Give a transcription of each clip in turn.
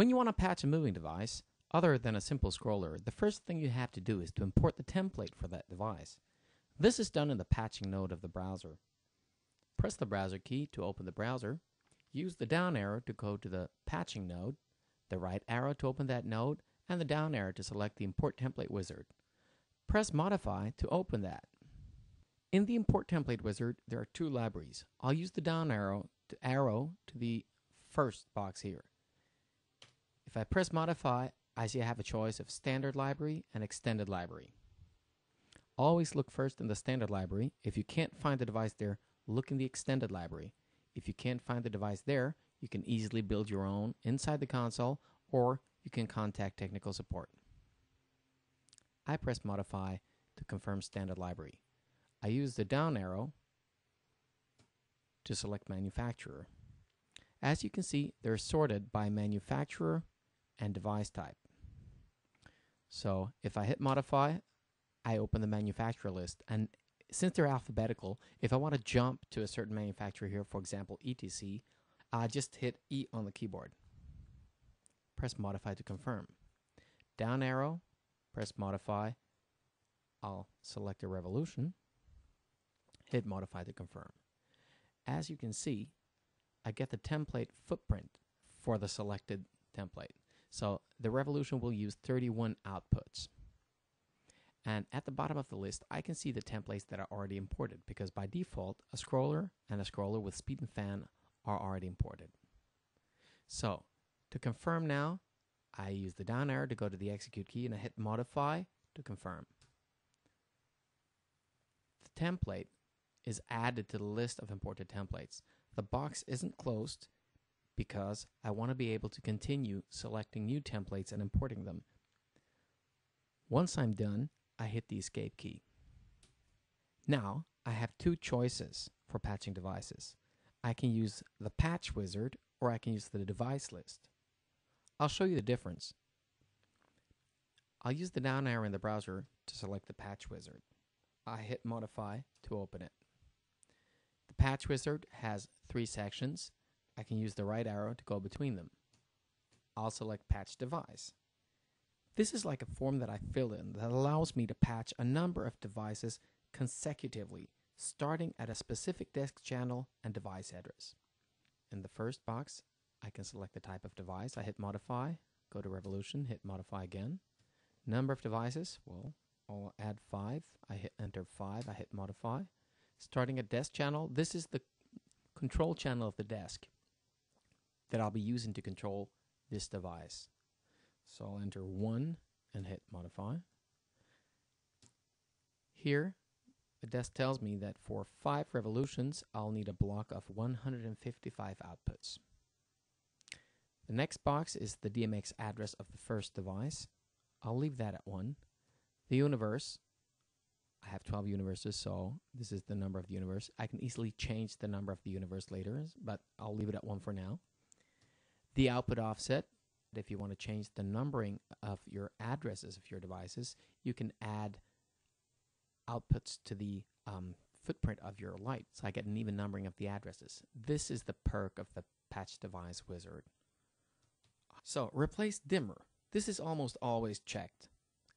When you want to patch a moving device, other than a simple scroller, the first thing you have to do is to import the template for that device. This is done in the patching node of the browser. Press the browser key to open the browser. Use the down arrow to go to the patching node, the right arrow to open that node, and the down arrow to select the Import Template wizard. Press Modify to open that. In the Import Template wizard, there are two libraries. I'll use the down arrow to the first box here. If I press Modify, I see I have a choice of Standard Library and Extended Library. Always look first in the Standard Library. If you can't find the device there, look in the Extended Library. If you can't find the device there, you can easily build your own inside the console, or you can contact technical support. I press Modify to confirm Standard Library. I use the down arrow to select Manufacturer. As you can see, they're sorted by manufacturer and device type. So if I hit Modify, I open the manufacturer list, and since they're alphabetical, if I want to jump to a certain manufacturer here, for example, ETC, I just hit E on the keyboard. Press Modify to confirm. Down arrow, press Modify. I'll select a Revolution. Hit Modify to confirm. As you can see, I get the template footprint for the selected template. So the Revolution will use 31 outputs. And at the bottom of the list, I can see the templates that are already imported, because by default, a scroller and a scroller with speed and fan are already imported. So to confirm now, I use the down arrow to go to the execute key, and I hit Modify to confirm. The template is added to the list of imported templates. The box isn't closed because I want to be able to continue selecting new templates and importing them. Once I'm done, I hit the escape key. Now I have two choices for patching devices. I can use the patch wizard, or I can use the device list. I'll show you the difference. I'll use the down arrow in the browser to select the patch wizard. I hit Modify to open it. The patch wizard has 3 sections. I can use the right arrow to go between them. I'll select Patch Device. This is like a form that I fill in that allows me to patch a number of devices consecutively, starting at a specific desk channel and device address. In the first box, I can select the type of device. I hit Modify, go to Revolution, hit Modify again. Number of devices, well, I'll add 5. I hit Enter 5, I hit Modify. Starting at desk channel, this is the control channel of the desk that I'll be using to control this device. So I'll enter 1 and hit Modify. Here, the desk tells me that for 5 revolutions, I'll need a block of 155 outputs. The next box is the DMX address of the first device. I'll leave that at 1. The universe, I have 12 universes, so this is the number of the universe. I can easily change the number of the universe later, but I'll leave it at 1 for now. The output offset, if you want to change the numbering of your addresses of your devices, you can add outputs to the footprint of your light, so I get an even numbering of the addresses. This is the perk of the Patch Device Wizard. So, replace dimmer. This is almost always checked,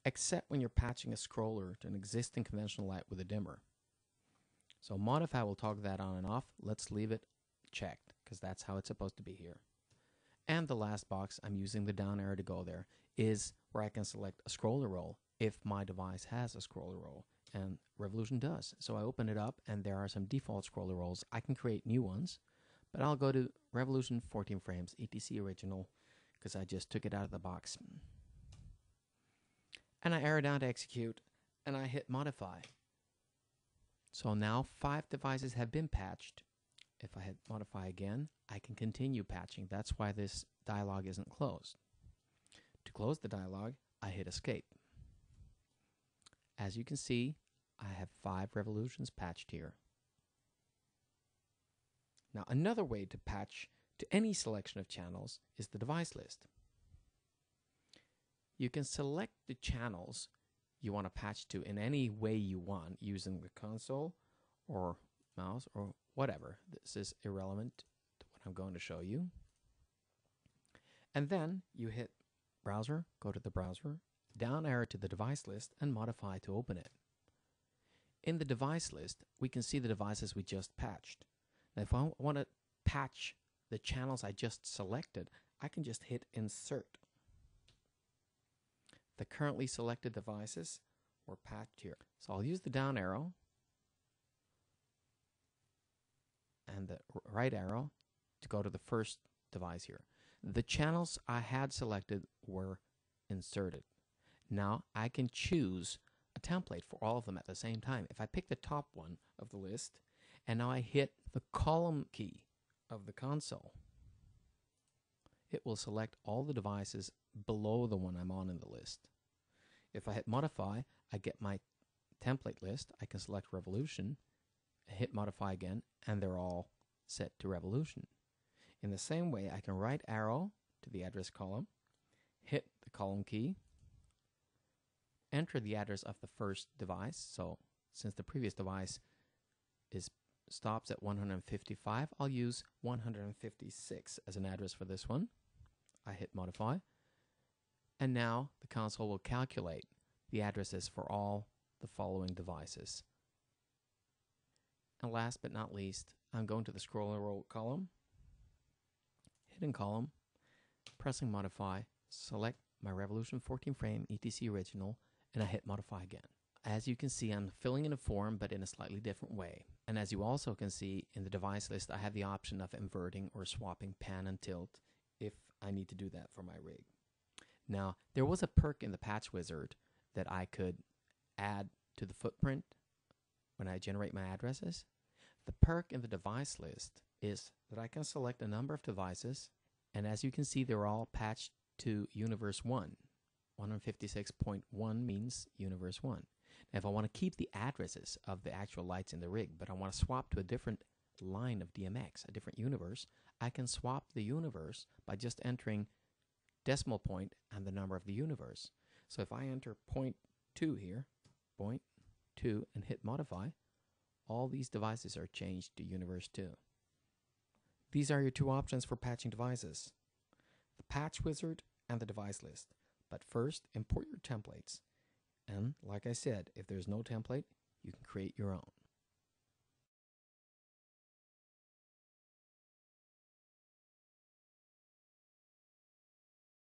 except when you're patching a scroller to an existing conventional light with a dimmer. So Modify will toggle that on and off. Let's leave it checked, because that's how it's supposed to be here. And the last box, I'm using the down arrow to go there, is where I can select a scroller role if my device has a scroller role, and Revolution does. So I open it up, and there are some default scroller roles. I can create new ones, but I'll go to Revolution 14 frames, ETC original, because I just took it out of the box. And I arrow down to execute, and I hit Modify. So now 5 devices have been patched. If I hit Modify again, I can continue patching. That's why this dialog isn't closed. To close the dialog, I hit Escape. As you can see, I have 5 revolutions patched here. Now, another way to patch to any selection of channels is the device list. You can select the channels you want to patch to in any way you want, using the console or mouse or whatever. This is irrelevant to what I'm going to show you. And then you hit Browser, go to the browser, down arrow to the device list, and modify to open it. In the device list, we can see the devices we just patched. Now, if I want to patch the channels I just selected, I can just hit Insert. The currently selected devices were patched here. So I'll use the down arrow and the right arrow to go to the first device here. The channels I had selected were inserted. Now I can choose a template for all of them at the same time. If I pick the top one of the list, and now I hit the column key of the console, it will select all the devices below the one I'm on in the list. If I hit modify, I get my template list. I can select revolution, hit modify again, and they're all set to revolution. In the same way, I can right arrow to the address column, hit the column key, enter the address of the first device. So since the previous device stops at 155, I'll use 156 as an address for this one. I hit modify, and now the console will calculate the addresses for all the following devices. And last but not least, I'm going to the scroll and roll column, hitting column, pressing modify, select my Revolution 14 frame ETC original, and I hit modify again. As you can see, I'm filling in a form, but in a slightly different way. And as you also can see in the device list, I have the option of inverting or swapping pan and tilt if I need to do that for my rig. Now, there was a perk in the Patch Wizard that I could add to the footprint when I generate my addresses. The perk in the device list is that I can select a number of devices, and as you can see, they're all patched to Universe 1. 156.1 means Universe 1. Now, if I want to keep the addresses of the actual lights in the rig, but I want to swap to a different line of DMX, a different universe, I can swap the universe by just entering decimal point and the number of the universe. So if I enter 0.2 here, 0.2, and hit modify, all these devices are changed to Universe 2. These are your two options for patching devices: the Patch Wizard and the device list. But first, import your templates. And like I said, if there's no template, you can create your own.